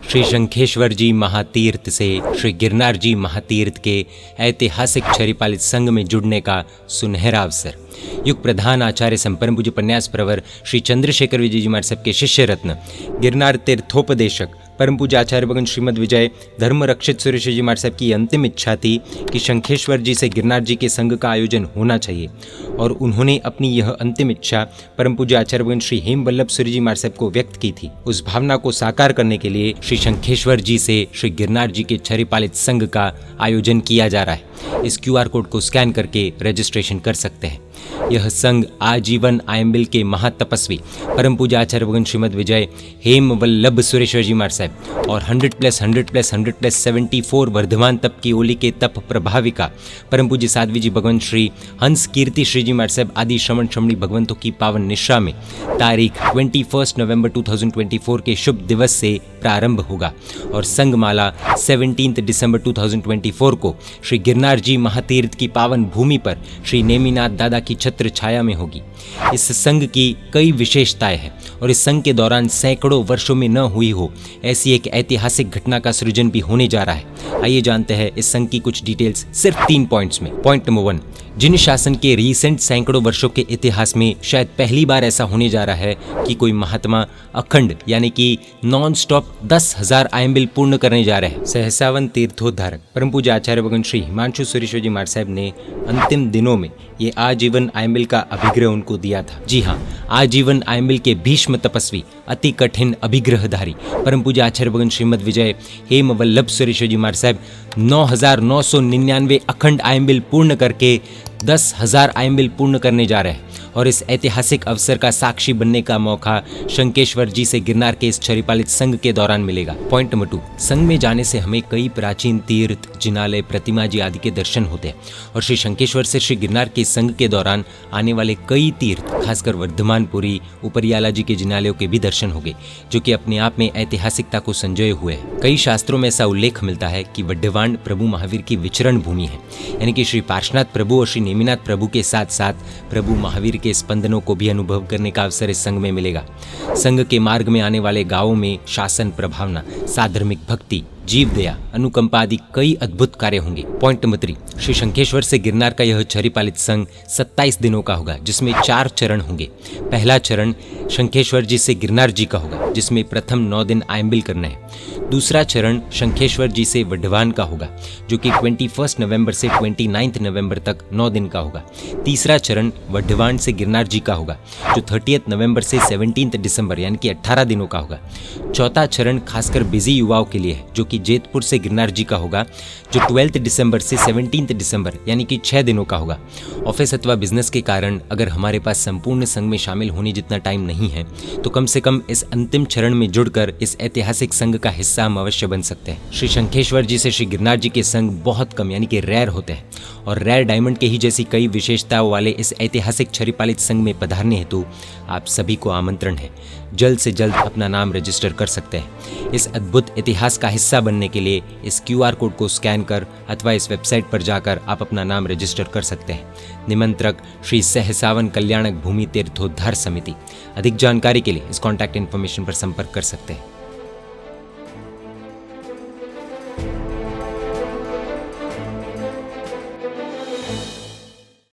श्री शंखेश्वर जी महातीर्थ से श्री गिरनार जी महातीर्थ के ऐतिहासिक क्षरिपालित संघ में जुड़ने का सुनहरा अवसर। युग प्रधान आचार्य संपरम पूज्य उपन्यास प्रवर श्री चंद्रशेखर विजय जी महाराज साहब के शिष्य रत्न गिरनार तीर्थोपदेशक परम पूज्य आचार्य भगवान श्रीमद विजय धर्म रक्षित सुरेश जी महाराज साहब की अंतिम इच्छा थी कि शंखेश्वर जी से गिरनार जी के संघ का आयोजन होना चाहिए, और उन्होंने अपनी यह अंतिम इच्छा परम पूज्य आचार्य भगवान श्री हेम वल्लभ सूर्य जी महाराज साहब को व्यक्त की थी। उस भावना को साकार करने के लिए श्री शंखेश्वर जी से श्री गिरनार जी के क्षरिपालित संघ का आयोजन किया जा रहा है। इस QR कोड को स्कैन करके रजिस्ट्रेशन कर सकते हैं। यह संघ आजीवन आयम्बिल के महातपस्वी परम पूज्य आचार्य भगवान श्रीमद विजय हेम वल्लभ सुरेश्वर जी महाराज साहब और 100+100+100+74 वर्धमान तप की ओली के तप प्रभाविका परम पूज्य साध्वी जी भगवान श्री हंस कीर्ति श्री जी महाराज साहब आदि श्रवण श्रमणी भगवंतों की पावन निश्रा में तारीख 21 नवंबर 2024 के शुभ दिवस से प्रारंभ होगा और संघमाला 17 दिसंबर 2024 को श्री गिरनार जी महातीर्थ की पावन भूमि पर श्री नेमिनाथ दादा की छत्र छाया में होगी। इस संघ की कई विशेषताएं हैं और इस संघ के दौरान सैकड़ों वर्षों में न हुई हो ऐसी एक ऐतिहासिक घटना का सृजन भी होने जा रहा है। आइए जानते हैं इस संघ की कुछ डिटेल्स सिर्फ 3 पॉइंट्स में। पॉइंट नंबर 1, जिन शासन के रीसेंट सैकड़ों वर्षों के इतिहास में शायद पहली बार ऐसा होने जा रहा है कि कोई महात्मा अखंड यानी कि नॉन स्टॉप 10,000 आयम्बिल पूर्ण करने जा रहे हैं। सहसावन तीर्थोद्धारक परम पूज्य आचार्य भगवान श्री हिमांशु सुरेश्वर जी महाराज साहब ने अंतिम दिनों में ये आजीवन आयम्बिल का अभिग्रह उनको दिया था। जी हाँ, आजीवन आयम्बिल के भीष्म तपस्वी अति कठिन अभिग्रहधारी परम पूज्य आचार्य भगवान श्रीमद विजय हेम वल्लभ सुरेश्वर जी महाराज साहब 9,999 अखंड आयम्बिल पूर्ण करके 10,000 आयम्बिल पूर्ण करने जा रहे हैं और इस ऐतिहासिक अवसर का साक्षी बनने का मौका शंखेश्वर जी से गिरनार के इस क्षरिपालित संघ के दौरान मिलेगा। पॉइंट नंबर 2, संघ में जाने से हमें कई प्राचीन तीर्थ जिनालय प्रतिमा जी आदि के दर्शन होते हैं और श्री शंखेश्वर से श्री गिरनार के संघ के दौरान आने वाले कई तीर्थ खासकर वर्धमानपुरी उपरियाला जी के जिनालयों के भी दर्शन होंगे जो कि अपने आप में ऐतिहासिकता को संजोए हुए हैं। कई शास्त्रों में ऐसा उल्लेख मिलता है कि वड्डवान प्रभु महावीर की विचरण भूमि है, यानी कि श्री पार्श्वनाथ प्रभु और श्री नेमिनाथ प्रभु के साथ साथ प्रभु महावीर के स्पंदनों को भी अनुभव करने का अवसर इस संघ में मिलेगा। संघ के मार्ग में आने वाले गांवों में शासन प्रभावना, साधर्मिक भक्ति, जीव दया, अनुकंपा आदि कई अद्भुत कार्य होंगे। पॉइंट नंबर 3, श्री शंखेश्वर से गिरनार का यह क्षरिपालित संघ 27 दिनों का होगा जिसमें 4 चरण होंगे। पहला चरण शंखेश्वर जी से गिरनार जी का होगा जिसमें प्रथम 9 दिन आयम्बिल करना है। दूसरा चरण शंखेश्वर जी से वड्डवान का होगा जो कि 21 नवंबर से 29 नवंबर तक 9 दिन का होगा। तीसरा चरण वड्डवान से गिरनार जी का होगा जो 30 नवंबर से 17 दिसंबर यानी कि 18 दिनों का होगा। चौथा चरण खासकर बिजी युवाओं के लिए है जो कि जेतपुर से गिरनार जी का होगा जो 12 दिसंबर से 17 दिसंबर यानी कि 6 दिनों का होगा। ऑफिस अथवा बिजनेस के कारण अगर हमारे पास संपूर्ण संघ में शामिल होने जितना टाइम नहीं है तो कम से कम इस अंतिम चरण में जुड़कर इस ऐतिहासिक संघ का हिस्सा हम अवश्य बन सकते हैं। श्री शंखेश्वर जी से श्री गिरनार जी के संघ बहुत कम यानी कि रेयर होते हैं और रेयर डायमंड के ही जैसी कई विशेषताओं वाले इस ऐतिहासिक क्षरिपालित संघ में पधारने हेतु आप सभी को आमंत्रण है। जल्द से जल्द अपना नाम रजिस्टर कर सकते हैं। इस अद्भुत इतिहास का हिस्सा बनने के लिए इस QR कोड को स्कैन कर अथवा इस वेबसाइट पर जाकर आप अपना नाम रजिस्टर कर सकते हैं। निमंत्रक श्री सहसावन कल्याणक भूमि तीर्थोद्धार समिति। अधिक जानकारी के लिए इस कॉन्टैक्ट इन्फॉर्मेशन पर संपर्क कर सकते हैं।